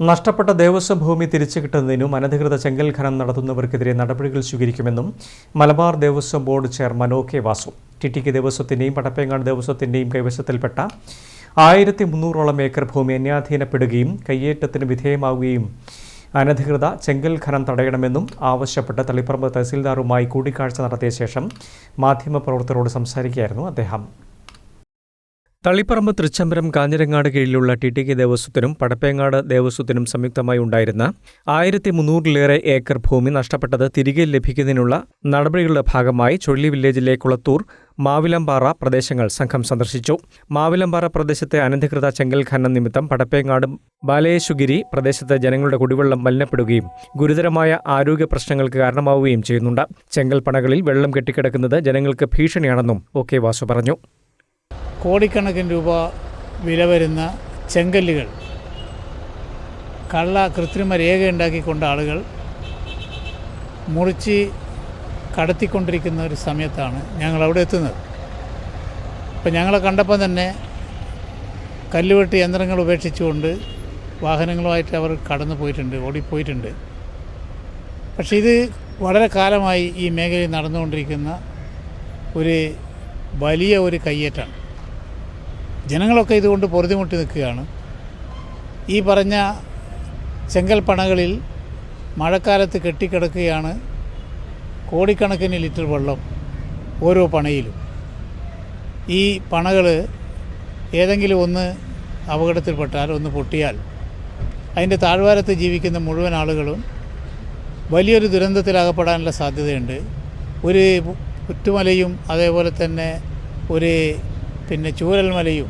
നഷ്ടപ്പെട്ട ദേവസ്വം ഭൂമി തിരിച്ചു കിട്ടുന്നതിനും അനധികൃത ചെങ്കൽ ഖനനം നടത്തുന്നവർക്കെതിരെ നടപടികൾ സ്വീകരിക്കുമെന്നും Malabar Devaswom board chairman O K. Vasu. ടിടിക്ക് ദേവസ്വത്തിന്റെയും പടപ്പേങ്ങാട് ദേവസ്വത്തിന്റെയും കൈവശത്തിൽപ്പെട്ട 1300ഓളം ഏക്കർ ഭൂമി അന്യാധീനപ്പെടുകയും കയ്യേറ്റത്തിന് വിധേയമാവുകയും അനധികൃത ചെങ്കൽ ഖനനം തടയണമെന്നും ആവശ്യപ്പെട്ട് തളിപ്പറമ്പ് തഹസിൽദാറുമായി കൂടിക്കാഴ്ച നടത്തിയ ശേഷം മാധ്യമപ്രവർത്തകരോട് സംസാരിക്കുകയായിരുന്നു അദ്ദേഹം. തളിപ്പറമ്പ് തൃച്ചംബരം കാഞ്ഞിരങ്ങാട് കീഴിലുള്ള ടിടിക്ക് ദേവസ്വത്തിനും പടപ്പേങ്ങാട് ദേവസ്വത്തിനും സംയുക്തമായി ഉണ്ടായിരുന്ന 1300-ലേറെ ഏക്കർ ഭൂമി നഷ്ടപ്പെട്ടത് തിരികെ ലഭിക്കുന്നതിനുള്ള നടപടികളുടെ ഭാഗമായി ചുഴലി വില്ലേജിലെ കുളത്തൂർ, മാവിലമ്പാറ പ്രദേശങ്ങൾ സംഘം സന്ദർശിച്ചു. മാവിലമ്പാറ പ്രദേശത്തെ അനധികൃത ചെങ്കൽ ഖനനം നിമിത്തം പടപ്പേങ്ങാട് ബാലയേശുഗിരി പ്രദേശത്തെ ജനങ്ങളുടെ കുടിവെള്ളം മലിനപ്പെടുകയും ഗുരുതരമായ ആരോഗ്യ പ്രശ്നങ്ങൾക്ക് കാരണമാവുകയും ചെയ്യുന്നുണ്ട്. ചെങ്കൽ പണകളിൽ വെള്ളം കെട്ടിക്കിടക്കുന്നത് ജനങ്ങൾക്ക് ഭീഷണിയാണെന്നും ഒ.കെ. വാസു പറഞ്ഞു. കോടിക്കണക്കിന് രൂപ വില വരുന്ന ചെങ്കല്ലുകൾ കൃത്രിമ രേഖയുണ്ടാക്കിക്കൊണ്ട് ആളുകൾ മുറിച്ച് കടത്തിക്കൊണ്ടിരിക്കുന്ന ഒരു സമയത്താണ് ഞങ്ങൾ അവിടെ എത്തുന്നത്. അപ്പം ഞങ്ങളെ കണ്ടപ്പോൾ തന്നെ കല്ലുവെട്ട് യന്ത്രങ്ങൾ ഉപേക്ഷിച്ചുകൊണ്ട് വാഹനങ്ങളുമായിട്ട് അവർ കടന്നു പോയിട്ടുണ്ട്, ഓടിപ്പോയിട്ടുണ്ട്. പക്ഷേ ഇത് വളരെ കാലമായി ഈ മേഖലയിൽ നടന്നുകൊണ്ടിരിക്കുന്ന ഒരു വലിയ ഒരു കയ്യേറ്റാണ്. ജനങ്ങളൊക്കെ ഇതുകൊണ്ട് പൊറുതിമുട്ടി നിൽക്കുകയാണ്. ഈ പറഞ്ഞ ചെങ്കൽ പണകളിൽ മഴക്കാലത്ത് കെട്ടിക്കിടക്കുകയാണ് കോടിക്കണക്കിന് ലിറ്റർ വെള്ളം ഓരോ പണയിലും. ഈ പണകൾ ഏതെങ്കിലും ഒന്ന് അപകടത്തിൽപ്പെട്ടാൽ, ഒന്ന് പൊട്ടിയാൽ അതിൻ്റെ താഴ്വാരത്ത് ജീവിക്കുന്ന മുഴുവൻ ആളുകളും വലിയൊരു ദുരന്തത്തിലകപ്പെടാനുള്ള സാധ്യതയുണ്ട്. ഒരു പുറ്റുമലയും അതേപോലെ തന്നെ ഒരു ചൂരൽമലയും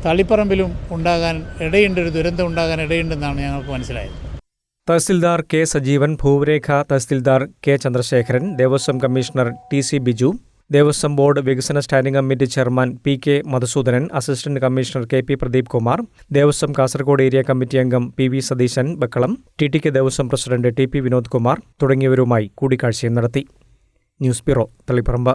തളിപ്പറമ്പിലും ഉണ്ടാകാൻ ഇടയുണ്ട്, ഒരു ദുരന്തം ഉണ്ടാകാൻ ഇടയുണ്ടെന്നാണ് ഞങ്ങൾക്ക് മനസ്സിലായത്. തഹസിൽദാർ കെ. സജീവൻ, ഭൂരേഖ tahsildar K. Chandrasekharan, Devaswom commissioner T C. Biju, Devaswom board വികസന standing committee chairman P K. Madhusoodanan, assistant commissioner K P. Pradeep Kumar, Devaswom Kasaragod area committee അംഗം പി.വി. സതീശൻ ബക്കളം, ടിടിക്ക് ദേവസ്വം പ്രസിഡന്റ് ടി.പി. വിനോദ് കുമാർ തുടങ്ങിയവരുമായി കൂടിക്കാഴ്ചയും നടത്തി. News bureau, Taliparamba.